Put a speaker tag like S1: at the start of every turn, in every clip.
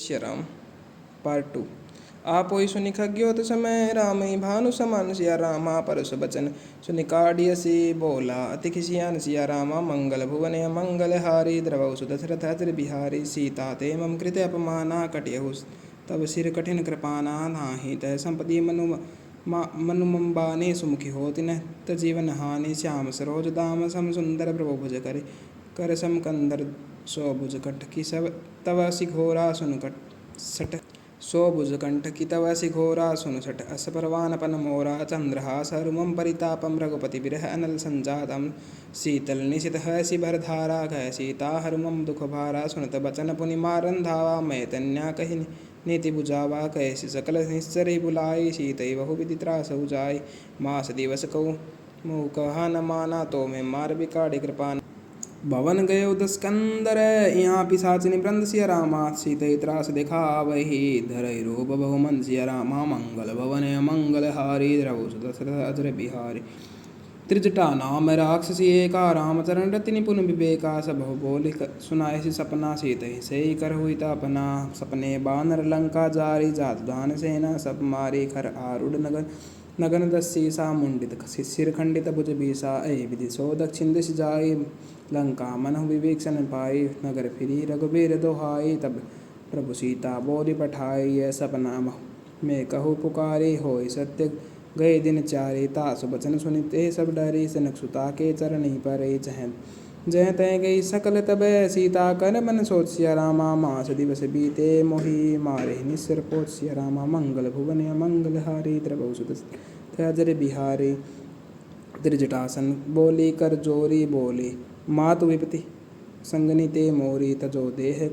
S1: Shriram part 2। आपो सुनि खग्योत समय रामई भानु समान सिया रामा परस बचन सुनि काढ़ियसी बोला अति खिसियान सिया रामा मंगल भुवन मंगल हारी द्रवौ सुदशरथ अजर बिहारी सीता ते मम कृत अपमाना कटियहु तब सिर कठिन कृपाना नाहि तह संपति मनुमंबानी सुमुखी होति न जीवन हानि श्याम सरोज दाम सम सुंदर प्रभु भुज कर सम कंदर सो भुज कट की सब तव सिघोरा सुन कट सट सो भुज कंठ की तव सिघोरा सुन सट अस परवानपन मोरा चंद्रहास हरुमं परितापम रघुपति बिरह अनल संजातम शीतल निशित हसी भरधारा कह सीता हरुमं दुख भारा सुनत बचन पुनि मारन धावा मैं तन्या कही नीति बुझावा कैसी सकल निश्चरी बुलाई सीतई बहु विधि त्रास उजाई मास दिवस कहूँ मुँह कहा न माना तो मैं मार बिकाड़ी कृपा भवन गयो दस्कंदर यहाँ पिशाचिनी वृंद सिया रामा सीतई त्रास दिखावही धरई रूप बहुमन सिया रामा मंगल भवन मंगल हारी द्रवु दशरथ अजर बिहारी त्रिजटा नाम राक्षसी एका रामचरण रति निपुण विवेका सब बोल सुनाए सपना सीतई से कर हुई अपना सपने बानर लंका जारी जात दान सेना सब मारी खर आरूढ़ नगर नगन दस्सी सा मुंडित सिर खंडित भुज बीसा ऐ विधि सो दक्षिण दिश जाई लंका मन विवेक्षण पाई नगर फिरी रघुबीर दोहाई तब प्रभु सीता बोली पठाई यह सपना मैं कहूँ पुकारी होय सत्य गए दिन चारे तासु बचन सुनिते सब डरी सनक सुता के चरण ही पर जह तय गई सकल तब सीता कर मन सोच सिया रामा मास दिवस बीते मोहि मारे निस्सर पोच सिया रामा मंगल भुवन मंगल हारी द्रवौ सुत अजर बिहारी त्रिजटासन बोली कर जोरी बोली मातु विपति संगनी ते मोरी तजो देह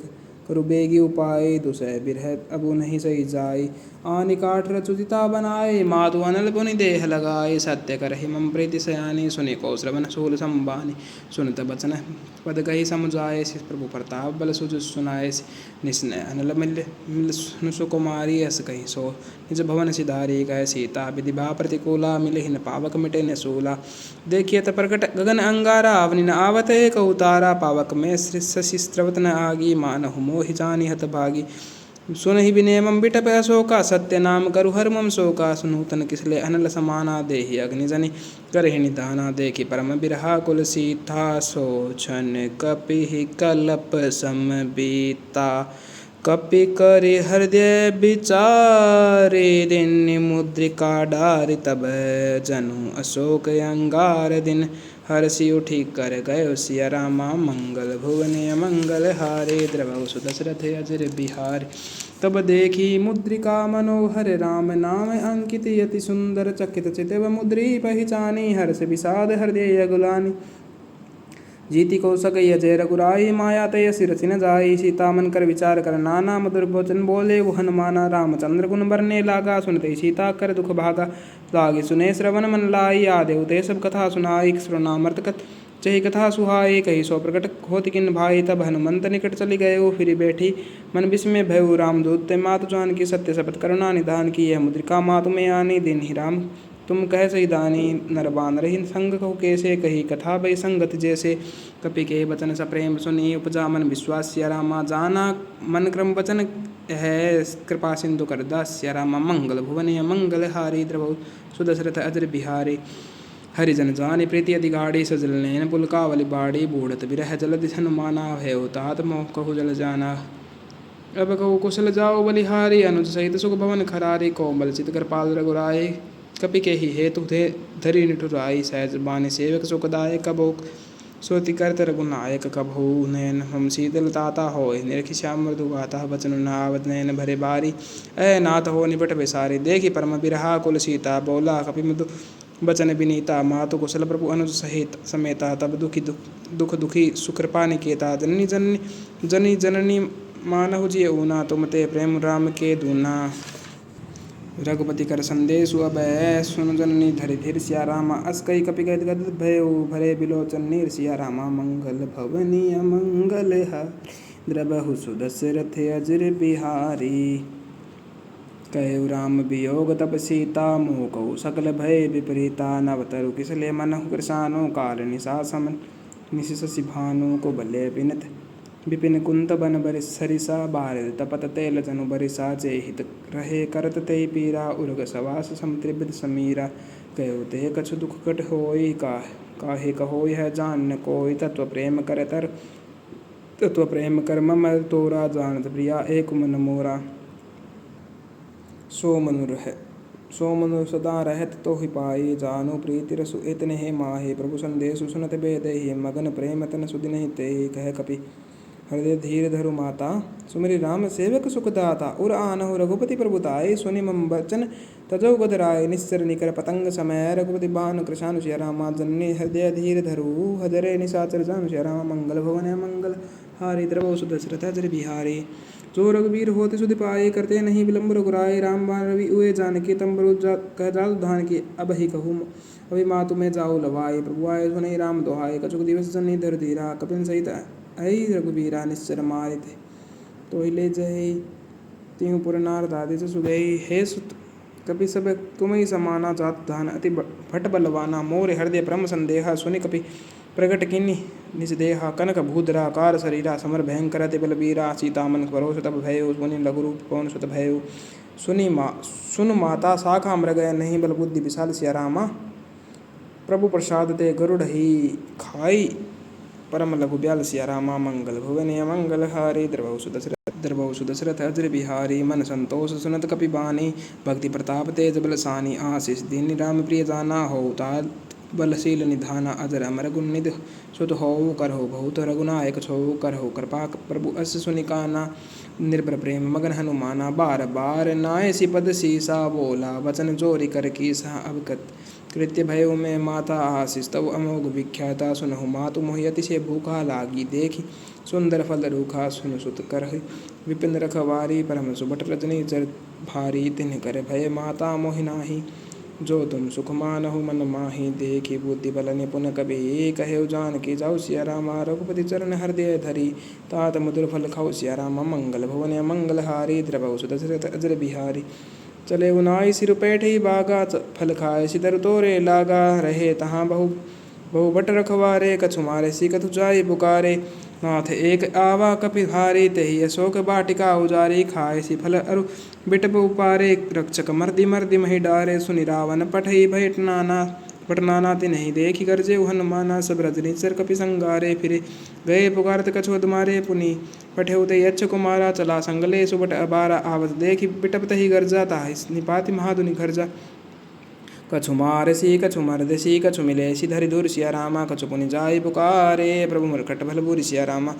S1: करु बेगी उपाय दुसह बिरह अबु नहीं सही जाई आनि काठ रचुदिता बनाए मातु अनल पुनि देह लगाए सत्य करहि मम प्रीति सयानी सुनि को श्रवण शूल संबानी सुनत बचन पद कही समुझाए प्रभु प्रताप बल सुज सुनाए निस्नय अनल मिल सुकुमारी अस कही सो निज भवन सिधारी कह सीता विधि भा प्रतिकूला मिलहि न पावक मिटे न सूला देखिए त प्रकट गगन अंगारा अवनि न आवत एक उतारा पावक में शशि स्रवत न आगी मानहु मोहि जानी हत भागी सुनहि विनेमं बिटप अशोका सत्य नाम करु हर मम शोका सुनूतन किसले अनल समाना देहि अग्निजनि करहि निदाना देखि परम बिरहा कुल सीता सोचन कपिहि कलप सम बीता कपि करि हृदय विचारे दिन मुद्रिका डारि तब जनु अशोक अंगार दिन हर्षि उठी कर गयो सिया रामा मंगल भुवने मंगल हारे द्रवौ सुदशरथ अजर बिहार तब देखी मुद्रिका मनोहर राम नाम अंकित यति सुंदर चकित चितव मुद्री पहचानी हर्ष विषाद हृदय गुलानी जीति को सकय जय रघुराई माया तय सिर सिन जाई सीता मन कर विचार कर नाना मधुर वचन बोले वो हनुमाना रामचंद्र गुण बरने लागा सुनते सीता कर दुख भागा लागे सुने श्रवण मन लाई आदेव ते सब कथा सुनाई श्रवणामृत कथ चही कथा सुहाई कही सो प्रकट होति किन भाई तब हनुमंत निकट चली गये फिर बैठी मन विस्मय भयउ रामदूत ते मातु जान की सत्य शपथ करुणा निधान की यह मुद्रिका मातु में आनी दिन ही राम तुम कह सही दानी नर बानर ही संग कहो कैसे कही कथा भई संगत जैसे कपि के वचन सप्रेम सुनी उपजा मन विश्वास सिया रामा जाना मन क्रम वचन है कृपा सिंधु कर दास सिया रामा मंगल भुवन मंगल हारी द्रवौ सुदशरथ अजर बिहारी हरिजन जानी प्रीति अधिगाड़ी सजल नैन पुलकावली बाड़ी बूढ़त बिरह जलधि हनुमाना है तात मोह कहु जल जाना अब कहु कुशल जाओ बलिहारी अनुज सहित सुख भवन खरारी कोमल चित कृपाल रघुराई कपि के ही हेतु थे धरी निठुराई सहज बानी सेवक सुखदाय कबो सोति करत रघुनायक कबहु नयन हम शीतल ताता हो निरखि श्याम मृदु गाता बचन नावत नयन भरे बारी ऐ नाथ हो निपट बेसारी देखी परम बिरहा कुल सीता बोला कपि मधु बचन विनीता मातु कुशल प्रभु अनुज सहित समेता तब दुख दुखी सुकृपा निकेता जननी जननी जनी जननी मानहु जिय ऊना तुम ते प्रेम राम के दूना रघुपति कर संदेशु अब सुन जननी धरि धीर सिया रामा अस कई कपि गद गद भयो भरे बिलोचन नीर सिया रामा मंगल भवनी मंगल द्रवहु सुदशरथ अजर बिहारी कहु राम वियोग तब सीता मोह कहु सकल भय विपरीता नवतरु किसले मनहु कृशानो काल निशा समन निशिशि भानु को बल्ले विनत विपिन कुंत बन बरि सरिसा बारिद तपत तेल जनु बरिसा जे हित रहे करत ते पीरा उर्ग सवास समत्रिबिद समीरा कहो ते कछु दुख कट होई काहे कहोई है जान न कोई तत्व प्रेम कर मम तोरा जानत प्रिया एक मन मोरा सो मनु सदा रहत तो ही पाई जानु प्रीति रसु इतने हे माहे प्रभु संदेशु सुनत बेदहि मगन प्रेम तन सुदिन ही ते कह कपि हृदय धीर धरु माता सुमिरि राम सेवक सुखदाता उर आनहु रघुपति प्रभुताई सुनि मम बचन तजौ गदराय निस्सर निकर पतंग समय रघुपति बान कृशानु श्री रामा जननी हृदय धीर धरु हजरे निशाचर जानु श्री राम मंगल भवन मंगल हारि द्रवौ सुदशरथ हजर बिहारी जो रघुवीर होते सुधि पाए करते नहीं विलम्ब रघुराय राम बाण रवि उए जानकी तंबरु कह जाल धान की अब ही कहूँ अभी मातु में जाऊ लवाए प्रभु आए सुनई राम दोहाए कछुक दिवस जनी धर धीरा कपिन सहित अहि रघुवीरा निश्चर मारे थे तो ही ले जय तिहु पुर नार दादी से सुगई हे सुत कपि सब तुम ही समाना जात धान अति भट बलवाना मोर हृदय परम संदेहा सुनि कपि प्रगट किन्नि निज देहा कनक भूधरा कार शरीरा समर भयंकर अति बलबीरा सीतामन परोस तब भयो मुनि लघु रूप पवन सुत भयो सुन माता शाखा मृग नहीं बल बुद्धि विशाल सिया रामा प्रभु प्रसाद ते गरुड़ ही खाई परम लघु ब्याल सिया रामा मंगल भुवन मंगल हारी द्रवौ सुदशरथ अजर बिहारी मन संतोष सुनत कपि बानी भक्ति प्रताप तेज बलसानी आशीष दीन राम प्रिय जाना हो तात बलशील निधाना अजर अमर गुणनिध सुत हो कर हो बहुत रघुनायक छो कर हो कृपा प्रभु अस सुनिकाना निर्भर प्रेम मगन हनुमाना बार बार नाय सी पद सीसा बोला वचन जोरी कर की सा अब कृत्य भयो में माता आशीष तव अमोघ विख्याता सुनहु मातु मोहि अतिशय भूखा लागी देखी सुंदर फल रूखा सुन सुत कर विपिन रखवारी परम सुबट रजनी चर भारी तिन कर भय माता मोहि नाही जो तुम सुख मानहु मन माही देखी बुद्धि बल निपुन कभी कहे जान की जाऊ सिया रामा रघुपति चरण हृदय धरी तात मधुर फल खाऊ सिया रामा मंगल भवन मंगल हारी द्रवौ सुदशरथ अजर बिहारी चले उनाई सिर पैठ बागा फल खाए सिदर तोरे लागा रहे तहाँ बहु बट रखवारे कछु मारे सी कछु जाई पुकारे नाथ एक आवा कपि भारी तही अशोक बाटिका उजारी खाए सी फल अरु बिटप उपारे रक्षक मर्दि मर्दि मही डारे सुनि रावण पठई पटनाना तिन्हि देखी गरजे हनुमाना सब रजनीचर कपि संगारे फिरे गए पुकारत कछुअद मारे पुनि पठेउ ते यच्छ कुमारा चला संगले सुबट अबारा आवत देखी बिटप तही गरजा ताहि निपाति महाधुनि खरजा कछु मारसी कछु मर्दसी कछु मिलेसी धरि दूर सिया रामा कछु पुनि जाई पुकारे प्रभु मरकट भल बुरी सिया रामा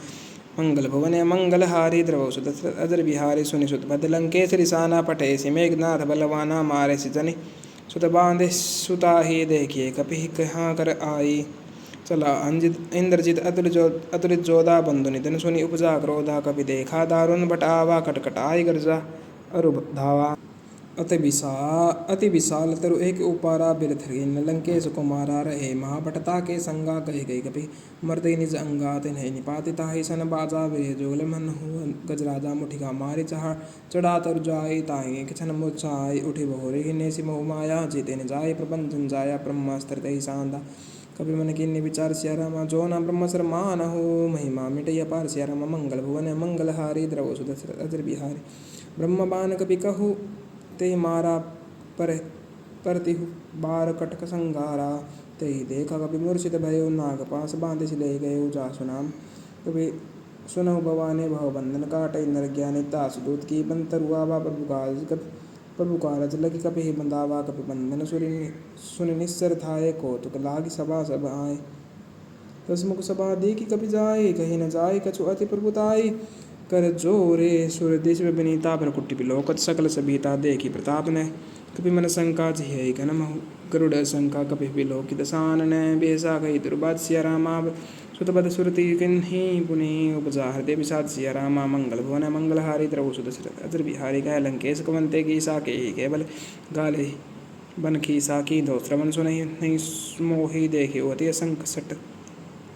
S1: मंगल भवन मंगल हारी द्रवौ सुदशरथ अजर बिहारी सुनि सुत बद लंकेश रिसाना पठेसी मेघनाथ बलवाना मारेसी जनि सुत बांधे सुता ही देखिए कपि कहाँ कर आई चला इंद्रजित अतुलित जोधा बंधु निधन सुनि उपजा क्रोधा कपि देखा दारुण बटावा कटकटाई गर्जा अरु धावा अति विशाल तरु एक उपारा बिरथरीन लंकेश कुमारा रहे महाभटता के संगा कही गई कपि मर्दई निज अंगा तिन्हे निपाति ताहि सन बाजा बिरे जोगल मन हुआ गजराजा मुठिका मारी चढ़ा तर जाई ताहि किछन मुचाई उठी बहुरे हिने सी मोह माया जीते न जाय प्रबंधन जाया ब्रह्मास्त्र तही सांदा कपि मन किन्नि विचार सिया रामा जो न ब्रह्म सर मानहु महिमा मिटय पार सिया रामा मंगल भुवन मंगल हारी द्रवौ सुदशरथ अजर बिहारी ब्रह्म बान कपि कहु ते मारा परतिहु बार कटक संगारा तेहि देखा कपि मूर्छित भयो नाग पास बांधे ले गए जा सुनाम कपि सुनहु भवाने भव बंधन काटई नर ज्ञानी दास दूत की बंतरुआ वा प्रभु कारज लगी कपि बंदावा कपि बंधन सुनि निस्सर थाए कौतुक लागी सभा सब आए तसमुख सभा देखी कपि जाए कहीं न जाए कछु अति प्रभुताई कर जोरे सुर देश में बनीता भरकुट्टी बिलोकत सकल सभीता देखी प्रताप ने कपि मन शंका जिहे घनम गरुड़ शंका कपि बिलोकित सान ने बेसा कही दुर्बाद सिया रामा सुतबद सुरति किन्ही पुनि उपजा हृदय विषाद सिया रामा मंगल भुवन मंगल हारी द्रवौ सुदशरथ अजर बिहारी कह लंकेश कवंते की सा के केवल गाले बन की सा की दो श्रवण सुनहि नहीं मोहि देखे होती असंक सट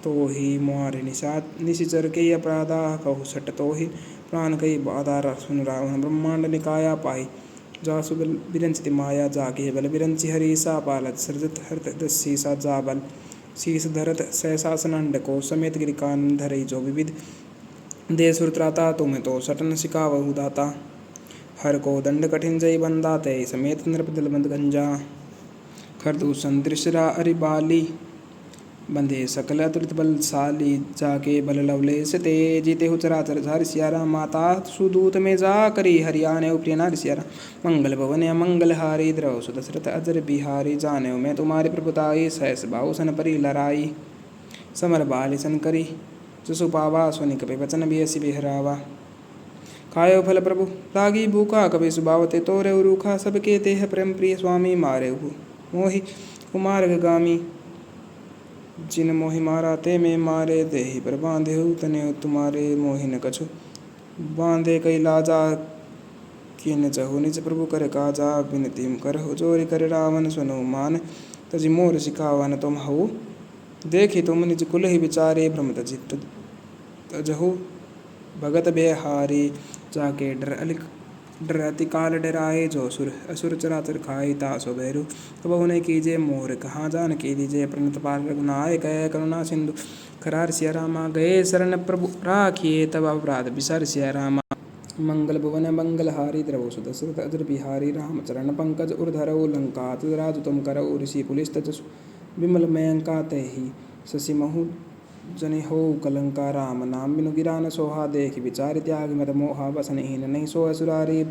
S1: तो ही मुहारे निशिचर के अपराधा कहु सट तो ही प्राण कई बाधा सुन रावण ब्रह्मांड निकाया पाई जासु बिरंचित माया जाके बल बिरंचि हरि सा पालत सृजत हरत दस्सी सा जाबल शीस धरत सहसासन अंड को समेत गिरिकान धरई जो विविध दे सुर त्राता तुम तो सटन सिखावहु दाता। हर को दंड कठिन जय बंदा तय समेत नृपदल बंद गंजा। खरदूषण दृश्यरा अरिबाली बंधे सकल अतुलित बलशाली। जाके बल लवलेश ते जीते हु चराचर झारि सियारा। माता सुदूत में जा करी हरियाणे प्रिय नारि सियारा। मंगल भवन मंगल हारी द्रव सुदशरथ अजर बिहारी। जाने मैं तुम्हारी प्रभुताई सहस बाहु सन परी लड़ाई। समर बाली सन करी जसु पावा सुनि कपि वचन बियसि बिहरावा। खायो फल प्रभु लागी भूखा कपि सुबावते तोरे रूखा। सबके तेह प्रेम प्रिय स्वामी मारे मोहि कुमार्गामी। जिन मोहि मारा ते में मारे देहि पर बांधे तने तुम्हारे मोहि न कछु। बांधे कई लाजा किन चहु निज प्रभु कर काजा। विनती करहु जोरि कर रावण सुनु मान। तजि मोर सिखावन तुम हऊ देखी तुम निज कुल ही विचारे। भ्रम तजहु भगत बेहारी। जाके डर अति काल डराए। जो असुर चराचर खाए तासो भैरु। तब उन्हें कीजे मोर कहाँ जान की दीजे। प्रणत पाल रघुनायक करुणा सिंधु खरार सिया रामा। गए शरण प्रभु राखिए तब अपराध बिसर सिया रामा। मंगल भुवन मंगल हारी द्रव सुदशरथ अजर बिहारी। राम चरण पंकज उर्धरऊ लंका राजु तुम करऊ। ऋषि पुलिस तजसु विमल मयंका तहि शशि महु जनि हो कलंका। राम नाम बिनु गिरा न सोहा। देख विचार त्याग मत मोहा। बसन हीन नहीं सो असुरारी।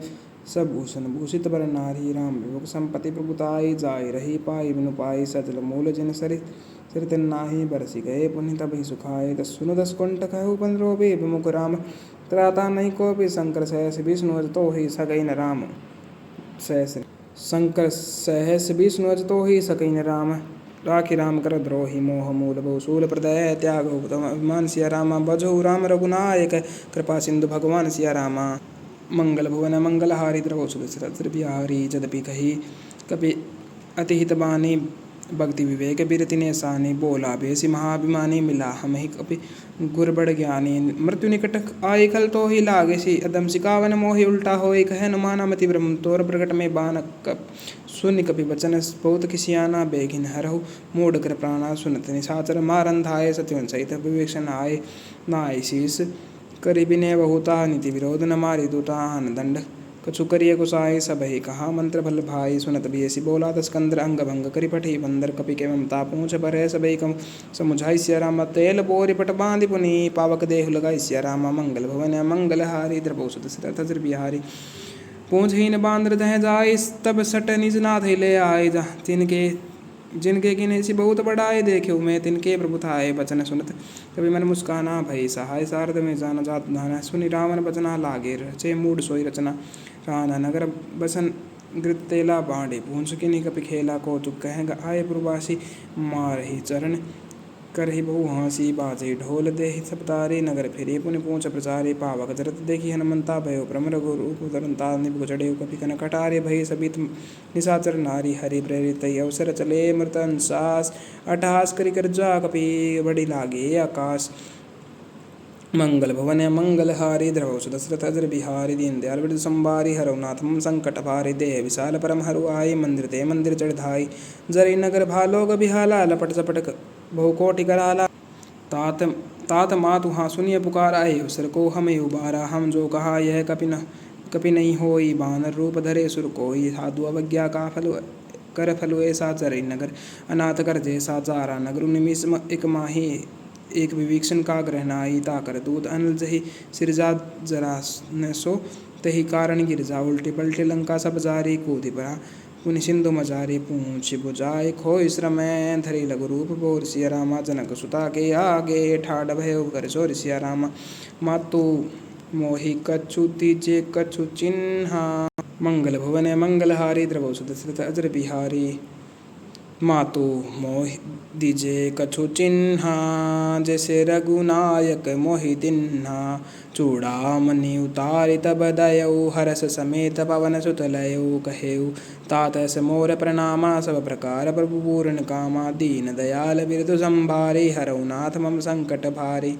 S1: सब भूषण भूषित बर नारी। राम विमुख संपत्ति प्रभुताई। जाय रही पाई बिनु पाई। सजल मूल जिन सरित नाही। बरसी गए पुण्य तब सुखाए। दस सुनो दस कुंठ कहु पंद्रो बे विमुख राम। त्राता नहीं को भी शंकर सहस विष्णु अज तो ही सकई न राम। शंकर सहस विष्णु अज तो ही सकई न राम। राखी राम कर द्रोही मोह मूल बहुशूल प्रदय त्याग उत्तम अभिमान सिया रामा। बजहु राम रघुनायक कृपा सिंधु भगवान सिया रामा। मंगल भुवन मंगल हारी द्रव सुदशरथ बिहारी। जदपि कही कपि अतिहित बानी। भक्ति विवेक बिरति ने सानी। बोला बेसी महाभिमानी। मिला हम ही कपि गुर बड़ ज्ञानी। मृत्यु निकट आई खल तो ही लागे सी। अदम सिकावन मोहि उल्टा होई। कहे नुमाना मति ब्रह्म तोर प्रकट में बान। कप सुनि कपि वचन बहुत किसियाना। बेगिन हरहु मूढ़ कर प्राणा। सुनत निशाचर मारन धाये। सत्यवन सहित विवेक्षण आए नाय शीस। करि बिने बहुता नीति विरोध न मारी दूता। आन दंड कछु करिय कुसाई। सब ही कहा मंत्र भल भाई। सुनत बियसी बोला तस्कंदर अंग भंग करि पठी बंदर। कपि के ममता पूछ भरे सबई कम समुझाई सिया रामा। तेल बोरी पट बांधि पुनि पावक देहु लगाई सिया रामा। मंगल भवन मंगल हारी द्रव सुदशरथ अजर बिहारी। पूंछ हीन बांदर दह जाय तब सट निज नाथ ले आए। जिनके किने सी बहुत बड़ाए। देखे मैं तिनके प्रभु थाए। बचन सुनत कभी मन मुस्काना भई सहाय। सारद में जान जात धाना। सुनि रावण बचना लागे रचे मूड सोई रचना। राना नगर बसन गृत तेला बांडे। पूंछ किनि कपि खेला कौतुक कहेंग आए पुरवासी। मारहि चरण करहि बहु हाँसी। बाजे ढोल देहि सपतारे। नगर फिरे पुनि पूंछ प्रचारे। पावक जरत देखी हनुमंता भयो। भ्रम रघुरूप धरंता निभु चढ़ेउ। कपि कन कटारे भई सबित निशाचर नारी। हरि प्रेरित अवसर चले मृत अंसास। अट्टहास करि कर जा कपि बड़ी लागे आकाश। मंगल भवन मंगल हारी द्रव सुदशरथ अजर बिहारी। दीन दयाल विरध संबारी। हरौ नाथ मम संकट भारी। देह विशाल परम हरु आई। मंदिर ते मंदिर चढ़ धाई। जरि नगर भालोग बिहाला। लपट चपट बहु कोटि कराला। तात मातु हाँ सुनिय पुकार आए। अवसर को हमें उबारा। हम जो कहा यह कपि नहीं होई। बानर रूप धरे सुर कोई। साधु अवज्ञा का कर फलु ऐसा। चरि नगर अनाथ कर जैसा। चारा नगर निमिष एक माही। एक विभीषण का ग्रहणाई। ताकर दूत अनल जहि सिरजा जरा न सो। तहि कारण गिरजा उल्टी पलटी लंका सब जारी। कूदि पड़ा पुनि सिंधु मजारी। पूंछ बुझाए खोई श्रम धरि लघु रूप बोर सिया रामा। जनक सुता के आगे ठाड़ भयो कर जोर सिया रामा। मातु मोहि कछु दीजे कछु चिन्हा। मंगल भुवन मंगल हारी द्रव सुदशरथ अजर बिहारी। मातु मोहि दीजे कछु चिन्हा। जैसे रघुनायक मोहि दिन्हा। चूड़ामणि उतारि तब दयौ। हरस समेत पवन सुत लयौ। कहेउ तात अस मोर प्रणामा। सब प्रकार प्रभु पूर्ण कामा। दीन दयाल बिरधु संभारी। हरौ नाथ मम संकट भारी।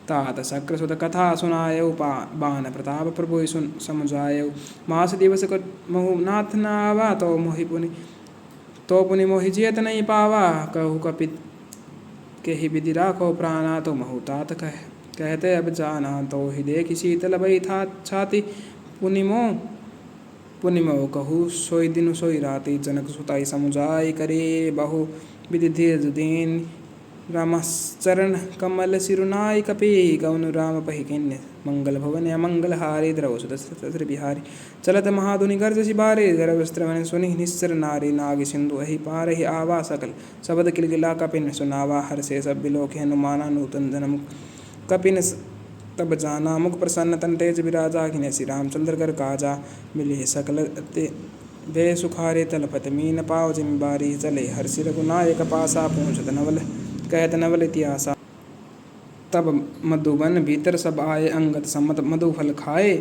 S1: तात शक्र सुत कथा सुनायौ। बान प्रताप प्रभु समुझायौ। मास दिवस महु नाथ न आवा। तो पुनि मोहि जियत नहीं पावा। कहु कपि केहि विधि राखो प्राणा। तो महु तात कहते अब जाना तो ही देखी शीतल भई था छाती। पुनिमो पुनिमो कहू सोई दिन सोई राति। जनक सुताई समुझाई करे बहु विधि धीरज दीन। रामचरण कमल सिरुनाई कपि गौन राम पहिकिन्य। मंगल भवन अमंगल हारी द्रव सुदस्त्र बिहारी। चलत महाधुनि गर्ज सिबारे गर्भस्त्रवन सुनि निस्सर नारी। नाग सिंधु अहि पार ही आवा सकल शबद किलकिला कपिन सुनावा। हर से सब बिलोक हनुमाना नूतन जन्म कपिन तब जाना। मुख प्रसन्न तन तेज विराजा खिने श्री रामचंद्र कर काजा। मिले सकल वे सुखारे तलपत मीन पाव जिम्बारी। चले हर्षि रघुनायक पासा पहुँचत नवल कहत नवल इतिहासा। तब मधुबन भीतर सब आए अंगत सम्मत मधु फल खाए।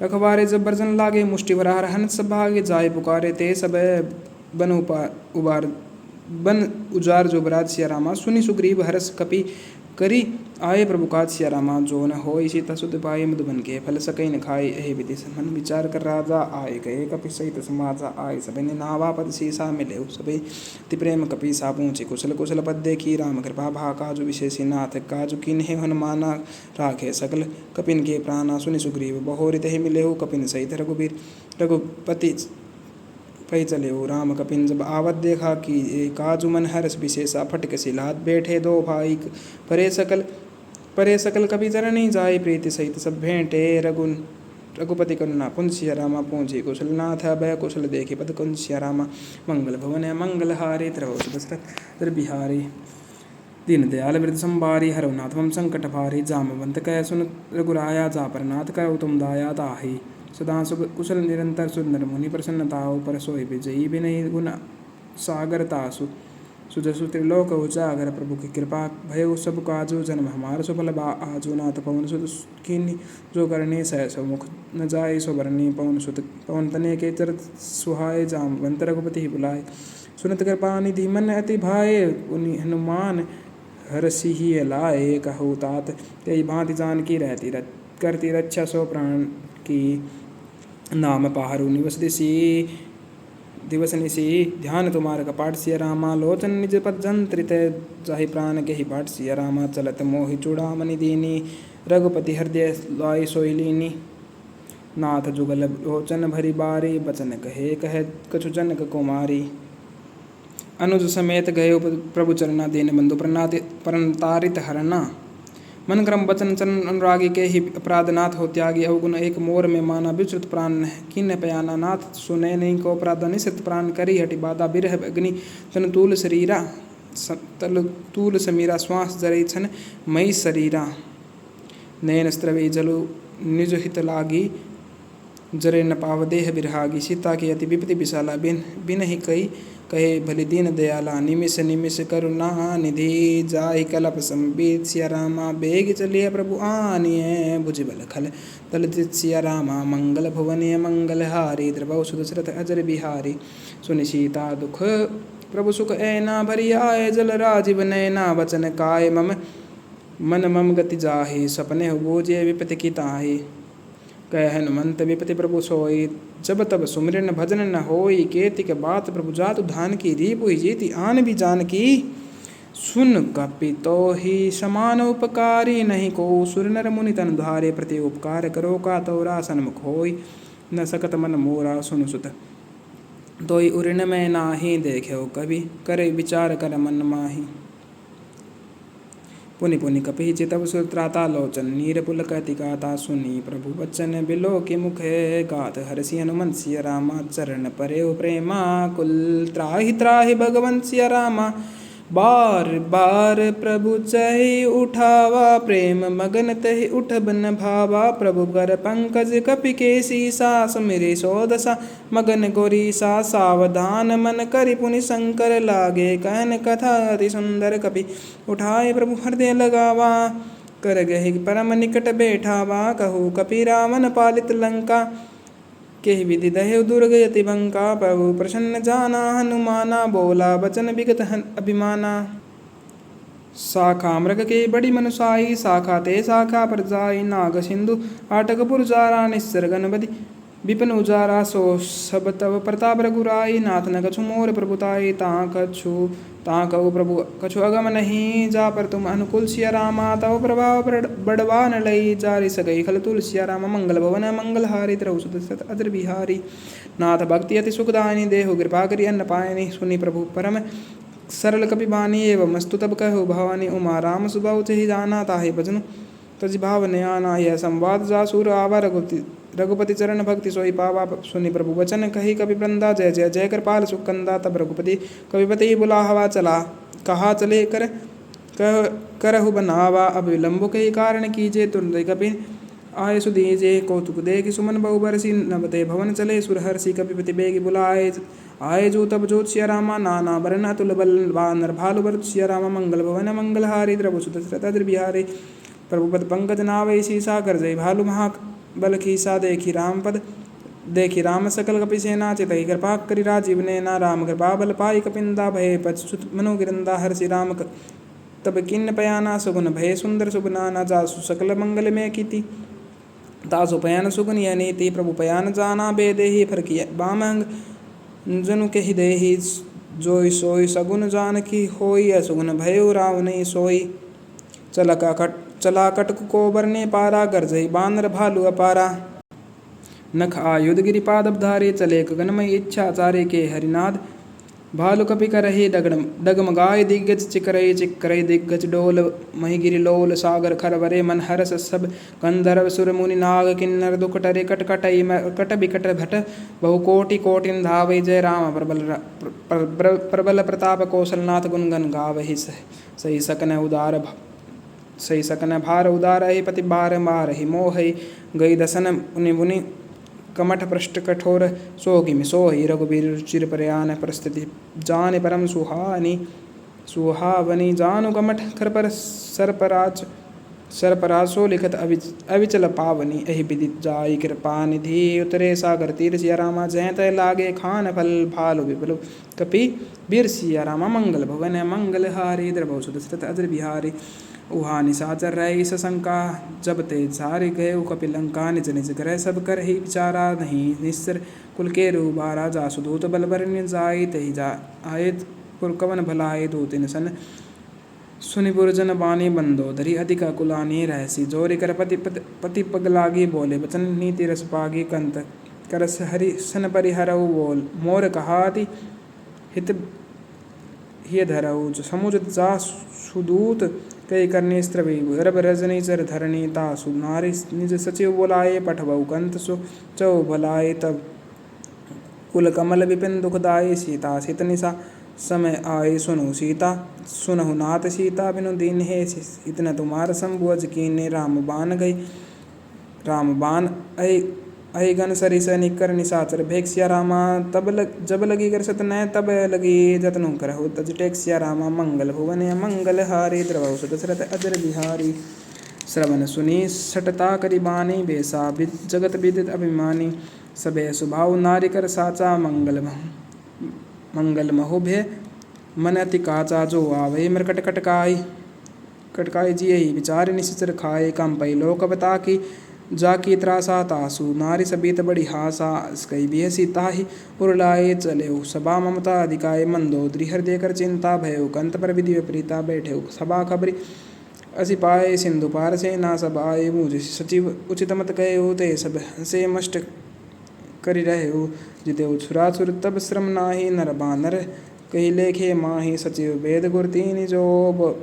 S1: रखवारे जब बर्जन लागे मुष्टि भरार हंस सब भागे जाय पुकारे। ते सब बन उबार बन उजार जो बराज सिया रामा। सुनि सुग्रीव हर्ष कपि करी आए प्रभु काज सिया रामा। जो न होई सीता सुध पाए मधुबन के फल सकई न खाए। एहि विधि मन विचार कर राजा आए गए कपि सहित समाजा आए। सबे नावा पद सीसा मिले सबे ति प्रेम कपि सा पूछे कुशल कुशल पद देखी। राम कृपा भा काजु विशेषी नाथ काजु किन्हे हनुमाना। राखे सकल कपिन के प्राणा सुनि सुग्रीव बहोरि तहि मिले कपिन सहित रघुबीर। रघुपति पै चले राम कपिन जब आवत देखा कि काजु मन हर्ष विशेषा। फटक सिलात बैठे दो भाई परे सकल कपि चरणी जाय। प्रीति सहित सब भेंटे रघुपति करुणा पुंज सिया रामा। पूंजी कुशल नाथ भय कुशल देखी पद कुंज सिया रामा। मंगल भवन मंगल हारे द्रव सुदस्त्र बिहारी। दीन दयाल वृद्ध संबारी हरौ नाथ मम संकट भारी। जामवंत कह सुन रघुराया जा पर नाथ करो तुम दाया ताहि। सदा कुशल निरंतर सुंदर मुनि प्रसन्नताओ। पर सोई विजयी विनय गुण सागर तासु। सुजसु त्रिलोक उजागर प्रभु की कृपा भयो सब काजु। जन्म हमार सुफल आजु। नाथ पवन सुत कीन्ही जो करने सहस मुख न जाय सो बरनी। पवन तने के चरत सुहाय। जामवंत रघुपति ही बुलाए सुनत कृपा निधि मन अति भाए। उनि हनुमान हरषि ही लाए। कहु तात तेई भांति जान की रहती करती रक्षा सो प्राण की। नाम पाहरु दिवस निशी ध्यान तुम्हार कपाट सिया रामा। लोचन निज पद जंत्रित जाहि प्राण के ही बाट सिया रामा। चलत मोहि चूड़ामणि दीनी रघुपति हृदय लाई सोई लीनी। नाथ जुगल लोचन भरी बारी बचन कहे कछु जनक कुमारी। अनुज समेत गए प्रभु चरना दीन बंधु प्रणतारित हरना। मन क्रम वचन चरण अनुरागी के ही अपराध नाथ हो त्यागी। अवगुण एक मोर में माना विचृत प्राण किन्न पयाना। नाथ सुने नहीं को अपराध निश्चित प्राण करी हटि बाधा। बिरह अग्नि तन तूल समीरा। श्वास जरई छन मई शरीरा। नयन स्त्रवे जलु निज हित लागी। जरे न पाव देह बिरहागी। सीता की अति विपति विशाला बिन ही कई कहे भली दीन दयाला। निमिष निमिष करुणा निधि जाहि कलप संबीत। सिया रामा बेग चलिए प्रभु आनिए भुज बल खल दलजित। सिया रामा मंगल भुवनिय मंगल हारी। द्रवौ सुदशरथ अजर बिहारी। सुनि सीता दुख प्रभु सुख ऐना भरी आए। जल राजीव नैना वचन काय मन मम गति जाहि। सपने बूझे विपति की ताहि। कह हनुमंत विपति प्रभु सोई। जब तब सुमिरन भजन न होई। केति के बात प्रभु जातु धान की। रीप हुई जीति आन भी जान की। सुन कपि तो ही समान उपकारी। नहीं को सुर नर मुनि तन धारे। प्रति उपकार करो का तोरा सन्मुख होई। न सकत मन मोरा सुन सुत तोई उऋण में नाही। देखे कवि करे विचार कर मन माही। पुनि पुनि कपि चितव सुत्राता लोचन। नीर पुलकति गाता सुनी प्रभु बच्चन। बिलो के मुखे गात हरषि हनुमंत सिया रामा। चरण परे प्रेमा कुल त्राहि त्राहि भगवंत सिया रामा। बार बार प्रभु चहि उठावा। प्रेम मगन तहि उठ बन भावा। प्रभु कर पंकज कपि के सीसा। सुमिरे सो दशा मगन गोरीसा। सावधान मन करि पुनि शंकर लागे। कहन कथा अति सुंदर कपि उठाए प्रभु हृदय लगावा। कर गहि परम निकट बैठावा। कहु कपि रावण पालित लंका। के विधि दहे दुर्ग यति बंका। प्रभु प्रसन्न जाना हनुमाना। बोला बचन विगत अभिमाना। शाखा मृग के बड़ी मनुसाई। शाखा ते शाखा पर जाई। नाग सिंधु आटक पुरजारा। निस्सर गणपति विपिन उजारा सो सब तब प्रताप रघुराई, नाथ न कछु मोर प्रभुताई। ताँ कहु प्रभु कछु अगम नहीं, जा पर तुम अनुकूल सिया रामा। तव प्रभाव बड़वा न लई, जारि सगई खल तुलसिया रामा। मंगल भवन मंगलहारी, तरहु सुत सत अद्र बिहारी। नाथ भक्ति अति सुखदायिनी, देहु कृपा करि अन्न पायनी। सुनि प्रभु परम सरल कपि बानी, एवं अस्तु तब कहु भवानी। उमा राम सुबाहु चहि जाना, ताहि भजनु तज भाव नयाना। यह संवाद जासुर आवा, रघुपति चरण भक्ति सोई पावा। सुनि प्रभु वचन कही कपि वृंदा, जय जय जय कृपाल सुकंदा। तब रघुपति कविपति बुलाहवा, चला कहा चले करहु बनावा। अब विलंबु कही कारण कीजे, तुरंत कपि आय सुदीजे। कौतुक देखि सुमन बहु बरसी, नवते भवन चले सुरहर्षि। कपिपति बेगी बुलाए, आए जो तब जोत सिया रामा। नाना बरन अतुल बल, वानर भालु भरत सिया रामा। मंगल भवन मंगलहारी, द्रव सुत अद्र बिहारी। प्रभुपद पंकज नावै सीसा, कर जय भालु महा बल खीसा। देखी राम सकल कपि सेना, चितहि कृपा करि राजीव नैना। राम कृपा बल पाई कपिंदा, भय पद सुत मनु गिरंदा। हर्षि राम तब किन्न पयाना, सगुन भय सुंदर शुभ नाना। जासु सकल मंगल में कीति, तासु पयान सुगुन यह नीति। प्रभु पयान जाना बेदेहि, फरकि बामंग जनु कहि देहि। जोई सोई सगुन जानकी होई, असुगुन भयो रावण सोई। चला कटक को बरने पारा, गरजई बानर भालु अपारा। नख आयुध गिरिपाद अबधारे, चले गगनमय इच्छा चारे के हरिनाद। भालु कपि करहि डगमगाय, दिग्गज चिकरई दिग्गज डोल। महिगिरि लोल सागर खरवरे, मन हरस सब गंधर्व सुर मुनि नाग। किन्नर दुख टरे कटकटई, कट बिकट भट बहु कोटि कोटिन धावै। जय राम प्रबल प्रताप, कौशलनाथ गुण गन गावहि। सही सकन भार उदारहि, पति बार मारहि मोहि। गई दसन मुनि कमठ पृष्ठ कठोर, सोगिमि सोहि। रघुबीर रुचिर प्रयान, परिस्थिति जान परम सुहावनी। जानु कमठ कर पर सरपराज, सो लिखत अविचल पावनी। एहि विदित जाई कृपा निधि, उतरे सागर तीर सिया रामा। जय तय लागे खान फल, भालु विपुल कपि बीर सिया रामा। मंगल भवन मंगलहारी, द्रवहु सुत सत अद्र बिहारी। उहा निशाचर रही सशंका, जब ते झारि गए कपि लंका। निज निज ग्रह सब कर ही विचारा, नहीं निस्सर कुल के रूबारा। जासु दूत बल बरन जाई, तहि आये पुर कवन भलाए। दूतिन सन सुनि पुरजन बानी, बंदोदरी अधिका कुलानी। रहसी जोरि कर पति पग लागी, बोले बचन नीति रस पागी। कंत करस हरि सन परिहरऊ, बोल मोर कहाति हित हिय धरऊ। समुझ जा सुदूत कई करनी स्त्रवी, रब रजनी चर धरणी। तासु नारी निज सचिव बोलाए, पठबऊ कंत सो चौ भलाए। तब कुल कमल विपिन दुखदाई, सीता सित निशा समय आए। सुनहु नाथ सीता, बिनु दीन हे। इतना तुम्हार संबुअज कीने, राम बान अहि गन सरिस निकर। निशाचर भेक सिया रामा, जब लगी कर सत न तब लगी। जतनु करहु तज टेक सिया रामा। मंगल भुवन मंगलहारी, द्रवहु सुत सरत अजर बिहारी। श्रवण सुनी सटता करि बानी, बेसा जगत विदित अभिमानी। सबे सुभाव नारी कर साचा, मंगल महु भय मन अति काचा। जो आवै मृकट कटकाई, जियहि विचार निशिचर खाए। कंपई लोक बता की, जाकी त्रासा। तासु नारी सबीत बड़ी हासा, इसकई बिहसी ताहि उरलाए। चलेउ सभा ममता अधिकाय, मंदोदरी हृदय कर चिंता। भयउ कंत पर विधि विपरीता, बैठेउ सभा खबरी असि पाए। सिंधु पार से ना सब आए, मुझ सचिव उचित मत कहेउ। ते सब हंसे मष्ट करि रहेउ, जितेउ छुराछुर तब श्रम नाही। नर बानर कही लेखे माही, सचिव वेद गुर तीनि। जो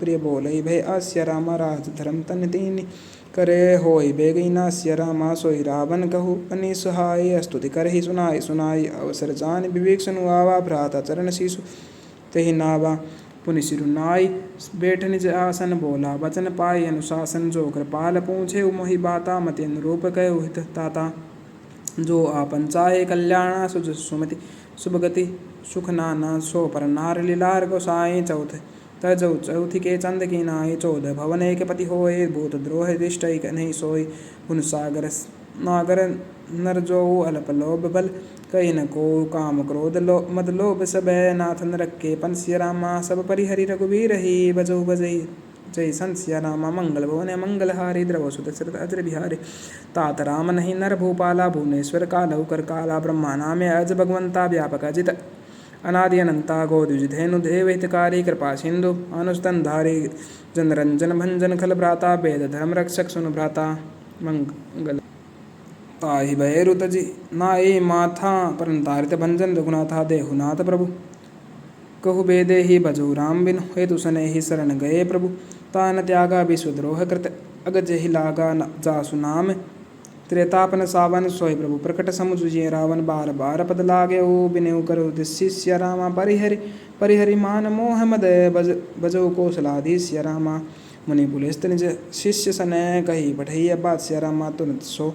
S1: प्रिय बोलई भय आस्या रामा, राज धर्म तन तीनि। करे होई बेगई नास्या रामा, सोई रावण कहु अनि सहाय। स्तुति करहि सुनाई, अवसर जान विवेक सुनु आवा। भ्राता चरण शीशु तेहि नावा, पुनि सिरु नाई। बैठ निज आसन, बोला वचन पाई अनुशासन। जो कृपाल पूछे मोहि बाता, मति अनुरूप कहु हित ताता। जो आपन चाहे कल्याणा, सुज सुमति शुभगति सुख नाना। सो पर नार लीलार गोसाई, चौथी के चंद की नाई। 14 भवन एक पति होए, भूत द्रोह दिष्ट नहीं सोई। पुन सागर नागर नर जो अल्प लोभ बल, कही न को काम क्रोध मद लोभ सब। नाथन रखे पंसिय रामा, सब परिहरि रघुबीर ही। बजऊ बजई जय संत सिया रामा मंगल भवन मंगल हारी द्रव सुत दशरथ अजर बिहारी तात राम नहीं नर भूपाला भुवनेश्वर कालौ कर काला ब्रह्मा नामे अज भगवंता व्यापक अजित अनादि अनंता गोद्विजधेनु देव हितकारी कृपा सिंधु अनुस्तनधारी जनरंजन भंजन खल भ्राता वेद धर्म रक्षक सुन भ्राता मंगल ताहि भैरु तजि नाई माथा परंतारित भंजन रघुनाथा देहुनाथ प्रभु कहु बेदे ही भजो राम बिनु हेतु सने ही शरण गए प्रभु तान त्यागा विश्वद्रोह कृत अगज ही लागा जासु नाम त्रेतापन सावन सोय प्रभु प्रकट समुझिए रावण बार बार पद लागे ओ बिनु करो शिष्य रामा परिहरि परिहरि मान मोह मद बजो कौशलाधीश्य रामा मुनि पुलिस्त निज शिष्य सने कही पठैया बादश्य रामा तुरंत सो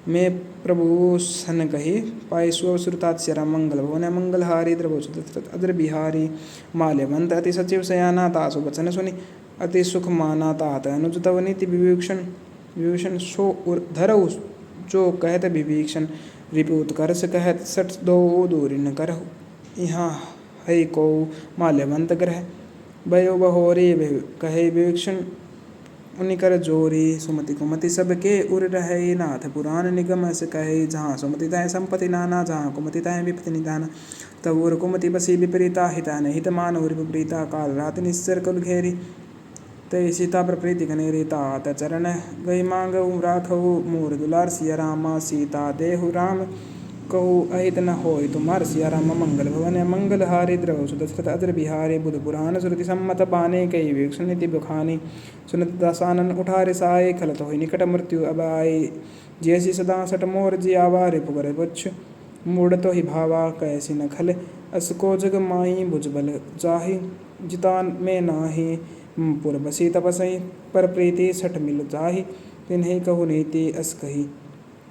S1: मैं प्रभु सन कही पाई स्व श्रुतात्स्य राम मंगल भवन मंगल हारी द्रवो सुदशरथ अद्र बिहारी माल्यवंत अति सचिव सयाना तासु वचन सुनि अति सुख माना तात अनुज तव नीति विभीषण सो धरऊ जो कहत विभीषण रिपुत करस कहत सठ दो दूरी न करहु यहाँ है को माल्यवंत ग्रह भयो बहोरी कहे विभीषण उनिकर जोरी सुमति कुमति सबके उर रहे नाथ पुराण निगम से कहे जहाँ सुमति तय संपत्ति नाना जहाँ कुमति तय विपत्ति निधाना तब उर कुमति बसी विपरीता हिता हित मान उर विपरीता काल रात निश्चर कुल घेरी तय सीता प्रप्रीति घनेरी तात चरण गई मांग राखऊ मोर दुलार सिया रामा सीता देहु राम कहू अहित न होय तुम्हार सिया राम मंगल भवन मंगल हारी द्रव सुदशरथ अद्र बिहारी बुध पुराण श्रुति सम्मत बाने कई वीक्षण नीति बुखानी सुनत दसानन उठारे साए खलत होई निकट मृत्यु अब आई जैसी सदा सट मोर जी आवा रिपुगर बुच्छ मूड तो ही भावा कैसी न खल असको जग माई भुजबल जाहि जितान में नाही पुर बसी तपसई पर प्रीति सठ मिल जाहि तिन्हि कहु नीति अस कही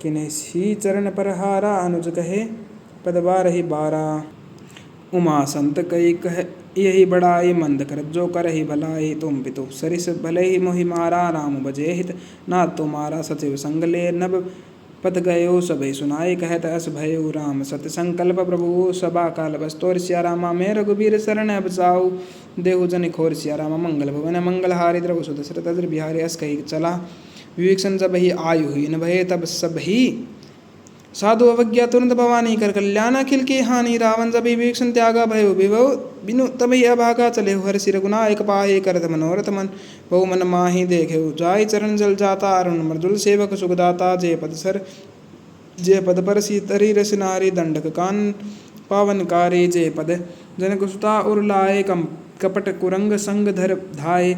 S1: किन्हीं सी चरण पर हारा अनुज कहे पदबार ही बारा उमा संत कई कह यही बड़ाई मंद कर जो कर ही भलाई तुम पितु सरिस भले ही मोहि मारा राम बजे हित ना तुम्हारा सचिव संग ले नब पद गयो सबई सुनाई कहत अस भयो राम सत संकल्प प्रभु सभा काल बस्तोर सिया रामा मैं रघुबीर शरण अब जाऊ देहु जन खोर सिया रामा मंगल भवन मंगल हारी द्रव सुदशरथ अद्र बिहारी अस कही चला विवेक्षण जब ही आयु हुई न भय तब सब ही साधु अवज्ञा तुरंत भवानी कर कल्याण अखिल की हानि रावण जब विवेक्षण त्यागा भयो विभव बिनु तब ही अभागा चले हर सिर गुना एक पाहे करत मनोरथ मन बहु मन माही देखे जाय चरण जल जाता अरुण मृदुल सेवक सुखदाता जय पद पर सीतरी रस नारी दंडक कान पावनकारी जय पद जनक सुता उर लाए कपट कुरंग संग धर धाये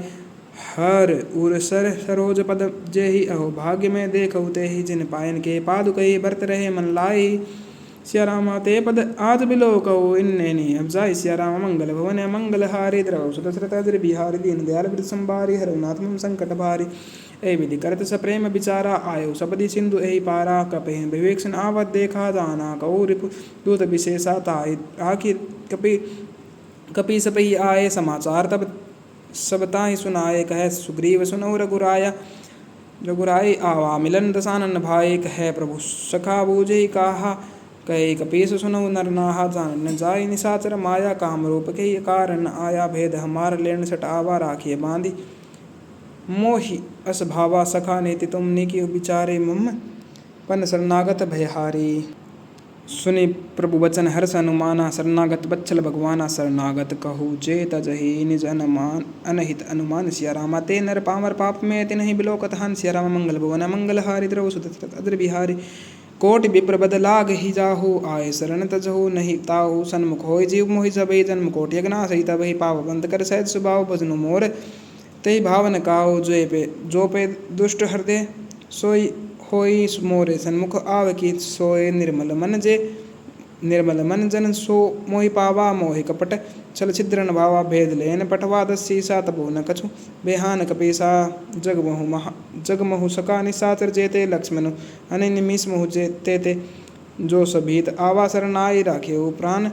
S1: हर उर सर सरोज पद जे ही अहो भाग्य में देखो ते ही जिन पायन के पादुकई बरत रहे मन लाई सिया रामा ते पद आज बिलो कहो इन्ने अब जाय सिया रामा मंगल भवन मंगल हारी द्रव सुदशरथ अद्र बिहारी दीन दयाल वृत संभारी हरनाथ मम संकट भारी ए विधि करत स प्रेम विचारा आयो सबदि सिंधु एहि पारा कपे विवेक्षण आवत देखा जाना कौ रिपु दूत विशेषा ताहि आखिर कपि सपही आए समाचार तब सब ताहि सुनाए कह सुग्रीव सुनौ रघुराई आवा मिलन दसानन भाई कह प्रभु सखा बूझे कहा कहे कपीस सुनौ नरनाहा जान न जाय निशाचर माया काम रूप के कारण आया भेद हमार लेन सट आवा राखिए बांधी मोहि अस भावा सखा नेति तुम निकी विचारे मम पन शरणागत भयहारी सुनि प्रभु वचन हर्ष अनुमाना शरणागत बच्छल भगवाना शरणागत कहू जे तजहि निज अनुमान अनहित अनुमान सिया रामा ते नर पामर पाप में ते नहीं बिलोकत हन सिया रामा मंगल भवन मंगल हारी द्रव सुदशरथ अद्र बिहारी कोटि विप्र बद लाग ही जाहु आए शरण तजहु नहीं ताहु सन्मुख होय जीव मोहि सबई जन्म कोटि अगना सही तबहि पाप बंद कर सहज स्वभाव भजनु मोर तई भावन काहु जो पे दुष्ट हृदय सोई होई मोरे सन्मुख आव की सोए निर्मल मन जन सो मोहि पावा मोहि कपट छल छिद्रन भावा भेद लेन पटवा दसी सा तबो न कछु बेहान कपीसा जगमहु सका निशाचर जेते लक्ष्मण अनन्य मीस मुहु जेते ते जो सभीत आवा शरणाई राखे प्राण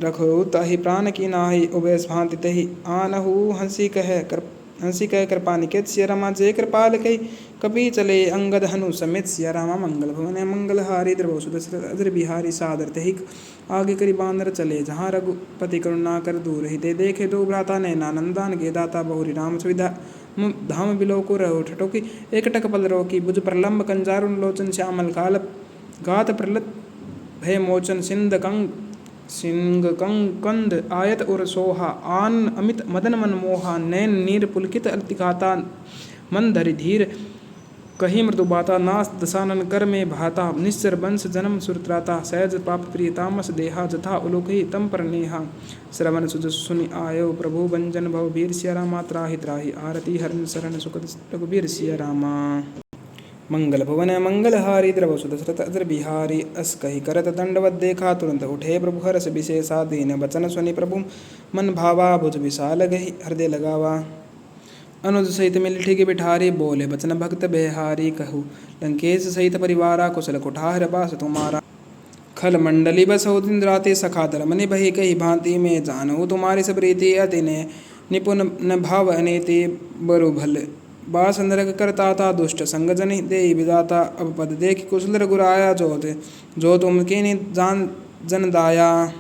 S1: रखो ताहि प्राण की नाही उभय भांति तहि आनहु हंसी कह कृपा निकेत सिया रामा जय कृपाल कही कपि चले अंगद हनु समेत सिया रामा मंगल भवन मंगलहारी द्रवौ सुदशरथ अजर बिहारी सादर तेहि आगे करी बांदर चले जहाँ रघुपति करुणा कर दूर हिते देखे दो भ्राता नैनानंदान के दाता बहुरी राम सुविधा धाम बिलो को रहो ठटोकी एक टक पल रोकी बुझ प्रलंब कंजारुण लोचन श्यामल काल गात प्रलत भय मोचन सिंह कंद आयत उर सोहा आन अमित मदन मन मोहा नैन नीर पुलकित अतिघाता मन धरि धीर कही मृदु बाता नास दसानन कर में भाता निश्चर वंश जन्म सुरत्राता सहज पाप प्रिय तामस देहा जथा उलोकही तम पर नेहा श्रवण सुजस सुनि आयो प्रभु बंजन भव वीर सिया रामा त्राहि त्राहि आरती हरण शरण सुखद रघुबीर सिया रामा मंगल भवन मंगलहारी द्रव सुदशरथ अजर बिहारी अस कही करत दंडवत देखा तुरंत उठे प्रभु हरस विशेषा दीन बचन सुनि प्रभु मन भावा भुज विशाल गही हृदय लगावा अनुज सहित मिलठी के बिठारी बोले बचन भक्त बेहारी कहू लंकेश सहित परिवारा कुशल कुठार बास तुम्हारा खल मंडली बस हो दिन राते सखा धर्मनि बही कही भांति में जानू तुम्हारी सब रीति अति ने निपुण न भाव अनेति बरु भल बास नरक करता दुष्ट संग जनि दे विदाता अब पद देख कुशल रघुराया जो तुम के जान जन दाया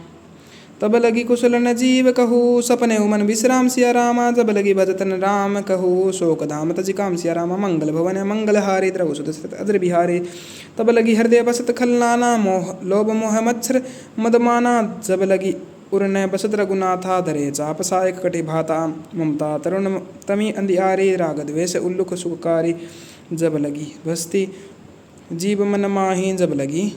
S1: तब लगी कुशल न जीव कहू सपने उमन विश्राम सिया रामा जब लगी भजतन राम कहू शोक धाम तजि काम सिया रामा मंगल भवन मंगलहारी द्रव सुदशरथ अजर बिहारी तब लगी हृदय बसत खलनाना मोह लोभ मोह मच्छर मदमाना जब लगी उर्न बसत रघुनाथा धरे चाप सायक कटि भाता ममता तरुण तमी अंधियारी राग द्वेष उल्लुख सुखकारी जब लगी बस्ती जीव मन माही जब लगी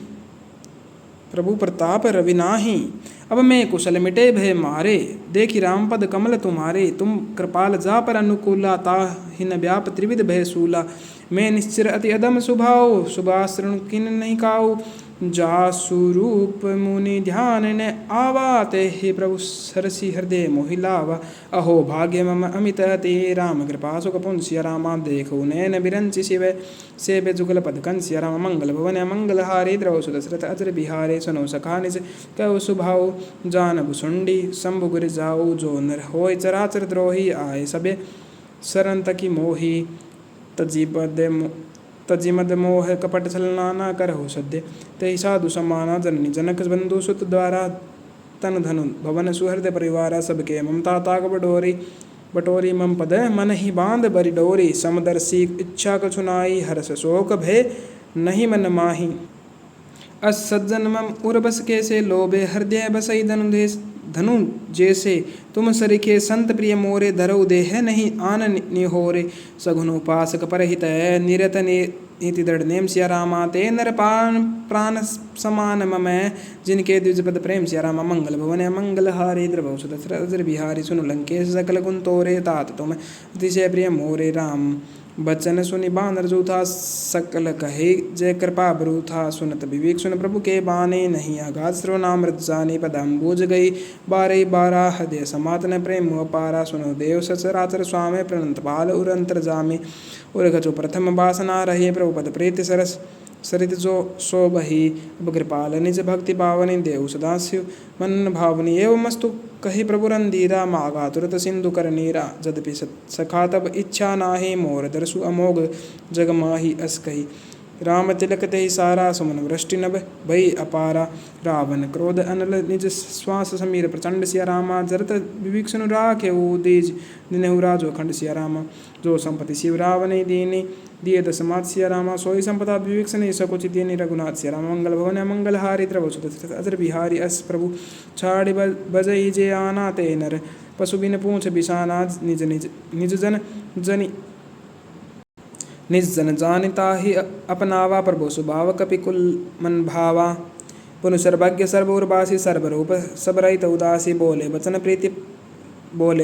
S1: प्रभु प्रताप रविनाही अब मैं कुशल मिटे भय मारे देखी रामपद कमल तुम्हारे तुम कृपाल जा पर अनुकूला ताहिन व्याप त्रिविध भय सूला मैं निश्चर अति अदम सुभाव शुभाश्रण किन नहीं काऊ जासुरूप मुनि ध्यान ने आवाते हे प्रभु सरसी हृदय मोहिलावा अहो भाग्य मम अमित ते राम कृपा सुख पुंस्य रामा देखो नैन बिरंचि शिव सेवे जुगल पद कंस्य राम मंगल भवन मंगलहारी द्रव सुदशरथ अजर बिहारे सुनो सखा निज कहो सुभाव जान भुसुंडी शंभु गुर जाऊ जो नर होय चराचर द्रोही आए सबे शरण तकी मोही तजिमद मोह कपट छलना करहु सद्य तहि साधु समाना जननी जनक बंधु सुत द्वारा तन धनु भवन सुहृद परिवारा सबके ममता ताक बटोरी मम पद मन ही बांध बरि डोरी समदर्शी इच्छा कछुनाई हर्ष शोक भय नहीं मन माही अस सज्जन मम उर्बस कैसे लोभे हृदय बसई धनु जैसे तुम सरिखे संत प्रिय मोरे धरऊ देह नहीं आन निहोरे सघुन उपासक परहित निरत नीति दृढ़ नेम सिया रामा ते नर प्राण समान मम जिनके द्विजपद प्रेम सिया रामा मंगल भवन मंगलहारी द्रवौ सुदशरथ अजर बिहारी सुनु लंकेश सकल गुण तोरे तात तुम अतिशय प्रिय मोरे राम बचन सुनि बानर जूथा सकल कहे जय कृपा ब्रूथा सुनत विवेक सुन प्रभु के बाने नहीं आगाज श्रवणामृत जाने पदम बूझ गई बारे बारा हृदय समातन प्रेम पारा सुनो देव सचराचर स्वामी प्रणंत बाल उर अंतर जामे उर गचो प्रथम वासना रहे प्रभु पद प्रीत सरस सरित जो शोभही अब कृपाल निज भक्ति पावनी देव सदाशिव मन भावनी एवं मस्तु कही प्रभु रंधीरा मागा तुरत सिंधु कर नीरा जदपि सखा तब इच्छा नाहि मोर दरसु अमोघ जग माही अस कही राम तिलक ते सारा सुमन वृष्टि नभ भई अपारा रावण क्रोध अनल निज श्वास समीर प्रचंड सिया रामा जरत विभीषण राखे दीज दिनेहु राजो खंड सिया रामा जो संपत्ति शिव रावण दीनी दिए दसमात सिया रामा सोई संपदा विभीषण सकुचि दीनी रघुनाथ सिया रामा मंगल भवन मंगलहारी द्रव सुदशरथ अजर बिहारी अस प्रभु छाड़ी बजई जे आना ते नर पशु बिन पूछ बिसाना निज निज निज जन जनि निज जन जानिता ही अपनावा प्रभु सुभाव कपि कुल मन भावा पुनु सर्वज्ञ सर्वोर्वासी सर्वरूप सबरहित उदासी बोले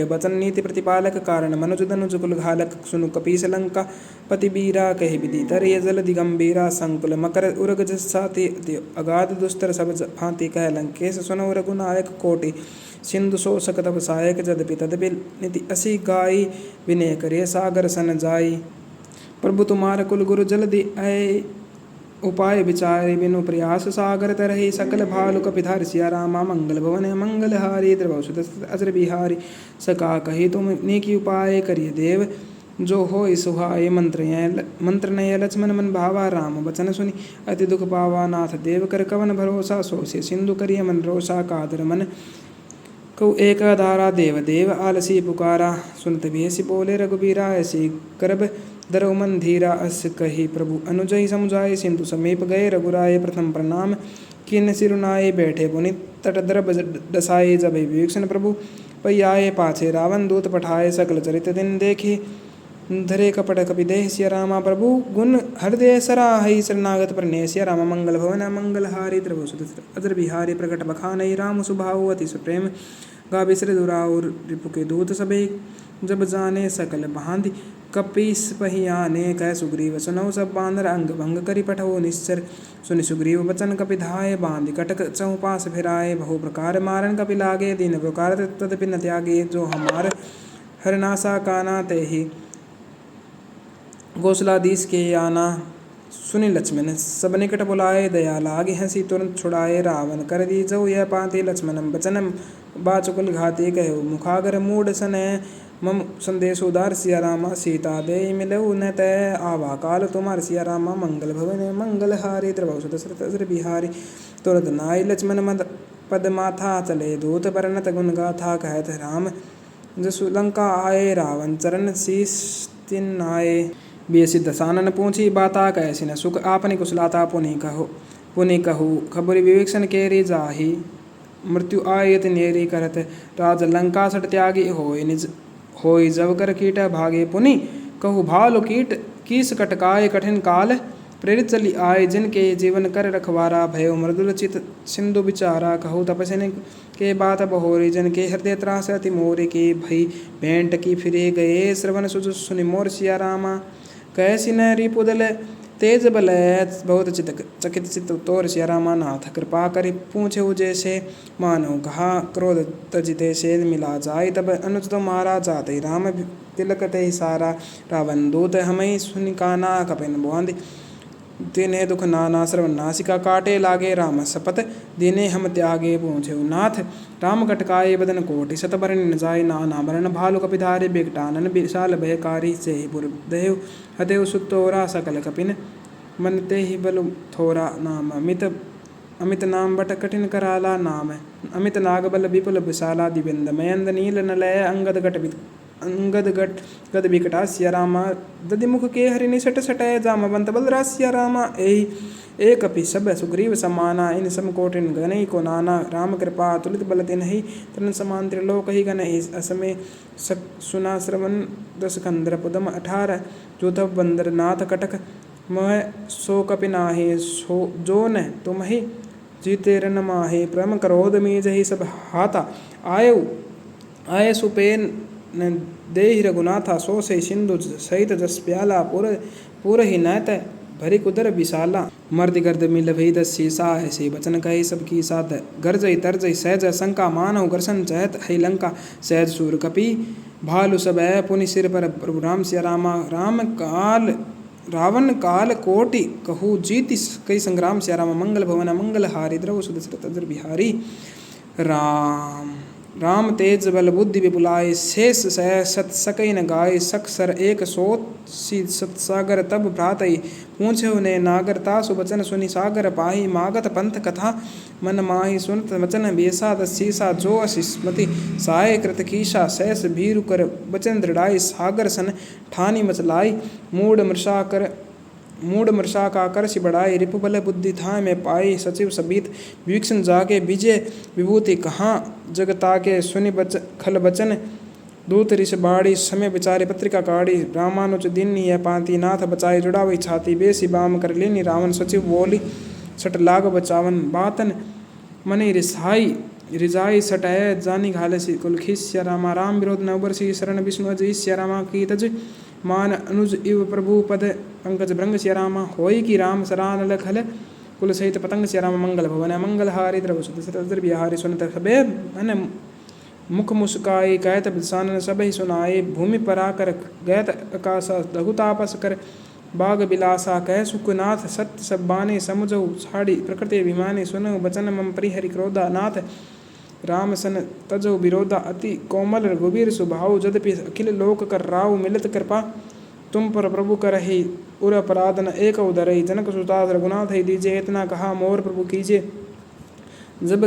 S1: वचन नीति प्रतिपालक कारण मनुज धनुज कुल घालक सुनु कपीस लंका पति बीरा कहि विधि तरय जल दिगंबीरा संकुल मकर उर्ग जसाति अगाध दुस्तर सब भांति कह लंकेश सुनो रघुनायक कोटि सिंधु शोषक तब सहायक जदपि तदपि नीति असी गाई विनय करे सागर सन जाई प्रभु तुम्हार कुल गुरु जल्दी आए उपाय विचारे बिनु प्रयास सागर तरहि सकल भालु कपिधर सिया रामा मंगल भवन मंगलहारी द्रवौ सुदशरथ अजर बिहारी सका कही तुम नेकी उपाय करिय देव जो होय सुहाय मंत्र नय लक्ष्मण मन भावा राम बचन सुनी अति दुख पावा नाथ देव कर कवन भरोसा सो से सिंधु करिय मन रोषा कादर मन कौ एक धारा देव देव आलसी पुकारा सुनत बेसी बोले रघुबीरा ऐसी करब दरौ मन धीरा अस कही प्रभु अनुजय समुझाए सिंधु समीप गए रघुराय प्रथम प्रणाम किन सिरुनाए बैठे पुनि तट द्रव डसाए जब विवेक्षण प्रभु पै आए पाछे रावण दूत पठाए सकल चरित दिन देखी धरे कपट कपि देह सिया रामा प्रभु गुण हृदय सराहई शरणागत प्रणे सिया रामा मंगल भवन मंगल हारी द्रव अजर बिहारी प्रकट बखानई राम सुभाव अति सुप्रेम गा बिसर दुराउर रिपु के दूत सबे जब जाने सकल बांधि कपीस पहियाने कह सुग्रीव सुनौ सब बानर अंग भंग करि पठो निश्चर सुनि सुग्रीव बचन कपि धाय बांधि कटक चौपास फिराए बहु प्रकार मारन कपि लागे दीन प्रकार तदपि न त्यागे जो हमार हरनासा काना ते ही कौशलाधीश के आना सुनि लक्ष्मण सब निकट बुलाए दया लागे हंसी तुरंत छुड़ाए रावण कर दी जो यह पाते लक्ष्मण बचन बाचुकुल घाते कहो मुखागर मूड सन मम संदेश उदार सिया रामा सीता दे मिलऊ न तय आवा काल तुम्हार सिया रामा मंगल भवन मंगल हारी द्रव सुदशरथ बिहारी तुरंत नाई लक्ष्मण मद पद माथा चले दूत परनत गुण गाथा कहत राम जसु लंका आए रावण चरण शीस तिन आए बेसी दसानन पूछी बाता कैसी न सुख आपने कुशलाता पुनि कहु खबरी विवेक्षण केरी जाही मृत्यु आयत नेरी करत राज लंका सट त्यागी होय जब कर कीट भागे पुनि कहु भालु कीट कीस कटकाय कठिन काल प्रेरित चली आए जिनके जीवन कर रखवारा भयो मृदुल चित सिंधु विचारा कहु तपस्या के बात बहोरी जन के हृदय त्रास अति मोरे के भई भेंट की फिरे गए श्रवण सुज सुनि मोर सिया रामा कैसी न रिपुदल तेज बल बहुत चकित चित्त तोर सिया रामा नाथ कृपा करि पूछे जैसे मानो कहा क्रोध तजिते से मिला जाय तब अनुज तो मारा जाते राम तिलक ते सारा रावण दूत हमें सुनि काना कपिन बोंद दिने दुख नाना श्रवण नासिका काटे लागे राम सपत दिने हम त्यागे पूछे नाथ राम कटकाए बदन कोटि शतबरन न जाय नाना बरन भालु कपिधारे बिकटानन विशाल भयकारी से देव हदेव सुतोरा सकल कपिन मन ते ही बलु थोरा नाम अमित नाम बट कठिन कराला नाम अमित नाग बल विपुल विशाला दिव्यंद मयंद नील नलय अंगद गद बिकटा सिया रामा दधिमुख के हरि निसट सटय जामवंत बलरा सिया रामा एक अपि सब सुग्रीव समाना इन समकोटिन गणई को नाना राम कृपा तुलित बल तिन्हि तन समान त्रिलोक ही गण असमे सुना श्रवण दस कंदर पुदम 18 जोतव बंदर नाथ कटक मह सो कपि नाहे सो जो न तुम ही जीते रन माहे प्रम क्रोध मीज ही सब हाथा आये सुपेन न देहि रघुनाथा सो से सिंधु सहित जस प्याला पूर ही नैत भरी कुदर विशाला मर्द गर्द मिल भई दस सीसा ऐसे बचन कही सबकी साथ गर्जई तरजई सहज शंका मानव गर्सन चहत है लंका सहज सूर कपि भालु सब है पुनि सिर पर प्रभु राम सिया रामा रावण काल कोटि कहू जीति कई संग्राम सिया रामा मंगल भवन मंगल हारी द्रव सुदशरथ बिहारी राम तेज बल बुद्धि विपुलाय शेष सत सकई न गाय सक्षर एक सोत सी सतसागर तब भ्रातई पूछे ने नागर तासु बचन सुनि सागर पाही मागत पंथ कथा मन माही सुनत वचन बेसा दसीसा जो असिस्मति साय कृत कीशा सहस भीरु कर बचन दृढ़ाई सागर सन ठानी मचलाई मूड मृषा का करसि बढ़ाई रिपु बल बुद्धि था में पाई सचिव सबीत विवेक्षण जाके विजय विभूति कहाँ जगता के सुनि खल बचन दूत ऋष बाड़ी समय विचारे पत्रिका काढ़ी रामानुज दिन यह पांति नाथ बचाई जुड़ावी छाती बेसी बाम कर लेनी रावण सचिव बोली सट लाग बचावन बातन मनि रिजाई सटय जानी घालसी कुलखिस्या रामा राम विरोध न बरसी शरण विष्णु अजय रामा की तज मान अनुज इव प्रभु पद पंकज भृंग सिया रामा होई की राम सरान लखल कुल सहित पतंग सिया राम मंगल भवन मंगल हारी द्रव सुदशरथ बिहारी सुनत सबे मन मुख मुस्काई कहत बिसानन सब ही सुनाए भूमि परा कर गयत आकाश लघुतापस कर बाग बिलासा कह सुखनाथ सत्य सब बाने समुझऊ छाड़ी प्रकृति अभिमानी सुनऊ बचन मम परिहरि क्रोधा नाथ राम सन तजो विरोधा अति कोमल रघुवीर सुभाव जदपि अखिल लोक कर राव मिलत कृपा तुम पर प्रभु करहि उर अपराध न एक उदरई। जनक सुता रघुनाथ ही दीजिए इतना कहा मोर प्रभु कीजिए। जब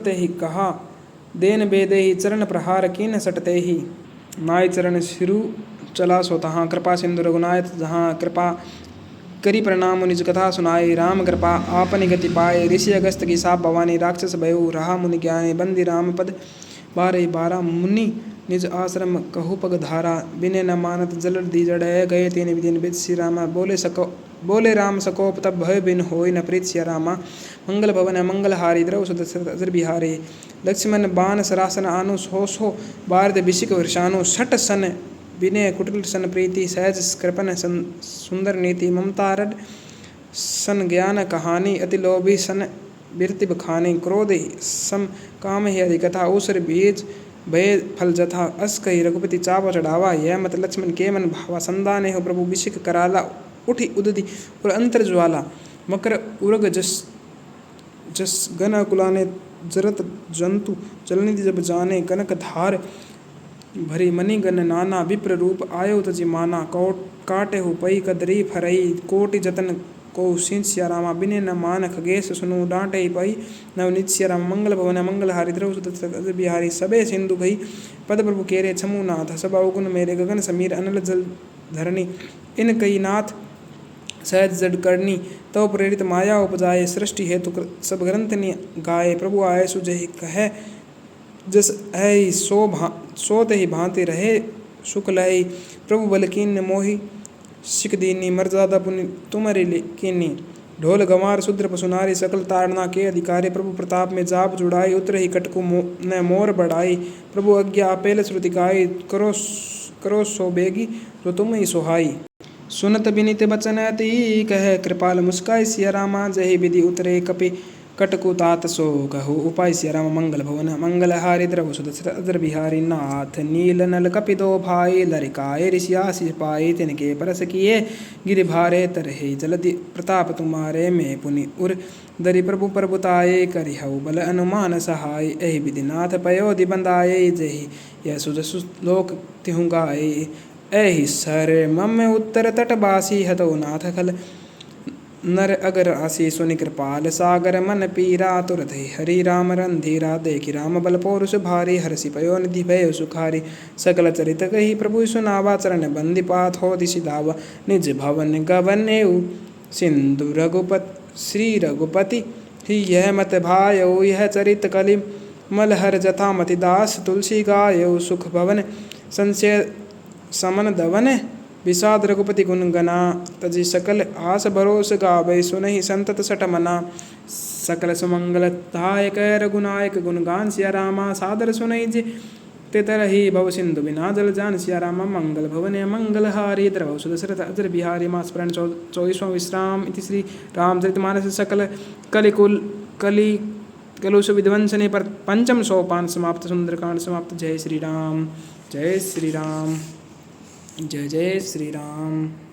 S1: ते ही कहा देन बेदे ही चरण प्रहार कीन सटते ही। नाय चरण सिरु चला सो तहाँ कृपा सिंधु रघुनाथ जहाँ। कृपा करी प्रणाम निज कथा सुनाए। राम कृपा आपनि गति पाए। ऋषि अगस्त की साप भवानी राक्षस भयउ। रहा मुनि ज्ञानी बंदी राम पद बारह बारह। मुनि निज आश्रम कहु पग धारा। बिने न मानत जल दी जड़ गए तीन विदिन बिद श्री रामा। बोले राम सकोप तब भय बिन होय न प्रीत सिया रामा। मंगल भवन मंगल हारी द्रव सुदशरथ अजर बिहारी। लक्ष्मण बाण सरासन आनु सो बारद बिशिक वर्षानु। सट सन विनय कुटिल सन प्रीति। सहज कृपन सुंदर नीति। ममता रड सन ज्ञान कहानी। अति लोभी सन बिरति बखानी। क्रोध सम काम ही अधि कथा। ऊसर बीज भय फल जथा। अस कही रघुपति चावा चढ़ावा। यह मत लक्ष्मण के मन भावा। संदाने हो प्रभु बिशिक कराला। उठी उदधि और अंतर ज्वाला। मकर उरग जस गन कुलाने। जरत जंतु चलनिधि जब जाने। कनक धार भरी मणि गण नाना। विप्र रूप आयो तजि माना। काटे हो पई कदरी फरई। कोटि जतन को सिंह रामा। बिने न मान खगेश सुनु। डांटे ही पई नव नित्य राम। मंगल भवन मंगल हारी द्रव सुदशरथ बिहारी। सबे सिंधु गई पद प्रभु केरे छमु नाथ। सब अवगुण मेरे गगन समीर। अनल जल धरणी इन कई नाथ सहज जड करनी। तो प्रेरित माया उपजाए। सृष्टि हेतु सब ग्रंथ नि गाए। प्रभु आए सुजहि कहे जस है सोत ही भांति रहे सुख लय। प्रभु बल कीन मोहि सिख दीनी। मर्यादा पुनि तुमरि कीनी। ढोल गंवार शूद्र पशुनारी। सकल ताड़ना के अधिकारी। प्रभु प्रताप में जाप जुड़ाई। उतर ही कटकु न मोर बढ़ाई। प्रभु आज्ञा अपेल श्रुति गाई। करो सो बेगी जो तुम ही सोहाई। सुनत बिनित बचन अति कह कृपाल मुस्काई। सिया रामा जहि विधि उतरे कपि कटकु तात सो कहु उपाय। सिया राम मंगल भवन मंगल हारी द्रव सुदशरथ अजर बिहारी। नाथ नील नल कपि दो भाई। लरिकाए ऋषियासी पाई। तिनके परस किए गिरि भारे तरहे। जलधि प्रताप तुम्हारे में पुनि उर दरि। प्रभु प्रभुताये करिहउ बल अनुमान सहाय। एहि विधि नाथ पयोधि बंधाये। जहि यह सुजसु लोक तिहु गाये। एहि सर मम उत्तर तटवासी। हतो नाथ खल नर अगर आसी। सुनि कृपाल सागर मन पीरा। तुरत हरि राम रंधीरा। देखि राम बल पौरुष भारी। हरषि पयो निधि भय सुखारी। सकल चरित कही प्रभु सुनावा। चरण बंदी पात हो दिशि दावा। निज भवन गवन सिंधु रघुपति श्री रघुपति ही यह मत भायौ। यह चरित कलि मलहर जथा मति दास। तुलसी गायौ सुख भवन संशय समन दवन। विषाद रघुपति गुण गना। तजि सकल आस भरोस गावै। सुनहि संतत सठ मना। सकल सुमंगल दायक रघुनायक। गुणगान सिया रामा। सादर सुनहि जे ते तरहि भव सिंधु बिना जल जान। सिया रामा मंगल भवन मंगल हारी द्रव सुदशरथ अजर बिहारी। मास पुराण 24वां विश्राम। इति श्री रामचरितमानस सकल कलुष विध्वंसने पर पंचम सोपान समाप्त। सुंदरकांड समाप्त। जय श्री राम जय श्री राम जय जय श्री राम।